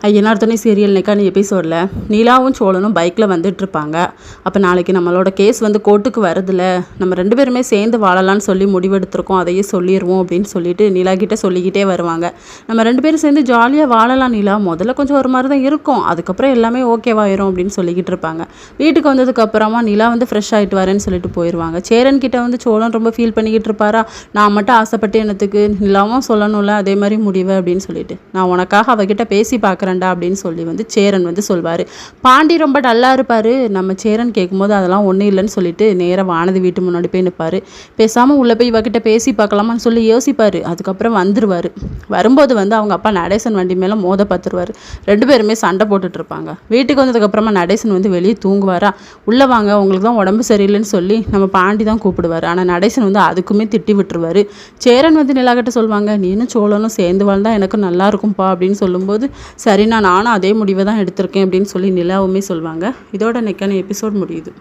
ஐயனார் துணை சீரியல் நெக்கான எபிசோடில் நீலாவும் சோழனும் பைக்கில் வந்துட்டுருப்பாங்க. அப்போ நாளைக்கு நம்மளோட கேஸ் கோர்ட்டுக்கு வருதுல, நம்ம 2 பேருமே சேர்ந்து வாழலான்னு சொல்லி முடிவெடுத்திருக்கோம், அதையே சொல்லிடுவோம் அப்படின்னு சொல்லிட்டு நிலா கிட்ட சொல்லிக்கிட்டே வருவாங்க. நம்ம 2 பேரும் சேர்ந்து ஜாலியாக வாழலாம் நிலா, முதல்ல கொஞ்சம் ஒரு மாதிரி தான் இருக்கும், அதுக்கப்புறம் எல்லாமே ஓகேவாயிரும் அப்படின்னு சொல்லிக்கிட்டு இருப்பாங்க. வீட்டுக்கு வந்ததுக்கப்புறமா நிலா ஃப்ரெஷ் ஆகிட்டு வரேன்னு சொல்லிட்டு போயிடுவாங்க. சேரன் கிட்ட சோழன் ரொம்ப ஃபீல் பண்ணிக்கிட்டு இருப்பாரா, நான் மட்டும் ஆசைப்பட்டு என்னத்துக்கு நிலாவும் சொல்லணும்ல அதே மாதிரி முடிவு அப்படின்னு சொல்லிட்டு, நான் உனக்காக அவகிட்ட பேசி பார்க்குறேன் அப்படின்னு சொல்லி சேரன் சொல்வார். பாண்டி ரொம்ப டல்லாக இருப்பார். நம்ம சேரன் கேட்கும்போது அதெல்லாம் ஒன்றும் இல்லைன்னு சொல்லிட்டு நேராக வானதி வீட்டு முன்னாடி போய் நிற்பார். பேசாமல் உள்ளே போய் இவகிட்ட பேசி பார்க்கலாமான்னு சொல்லி யோசிப்பார். அதுக்கப்புறம் வந்துடுவார். வரும்போது அவங்க அப்பா நடேசன் வண்டி மேலே மோத பார்த்துருவார். 2 பேருமே சண்டை போட்டுட்டு இருப்பாங்க. வீட்டுக்கு வந்ததுக்கப்புறமா நடேசன் வெளியே தூங்குவாரா, உள்ளே வாங்க உங்களுக்கு தான் உடம்பு சரியில்லைன்னு சொல்லி நம்ம பாண்டி தான் கூப்பிடுவார். ஆனால் நடேசன் அதுக்குமே திட்டி விட்டுருவார். சேரன் நிலாகிட்ட சொல்லுவாங்க, நீனும் சோழனும் சேர்ந்து வாழ்ந்தா எனக்கு நல்லா இருக்கும்பா அப்படின்னு சொல்லும்போது, சரிண்ணா நானும் அதே முடிவை தான் எடுத்திருக்கேன் அப்படின்னு சொல்லி நிலாவுமே சொல்லுவாங்க. இதோட நெக்கான எபிசோட் முடியுது.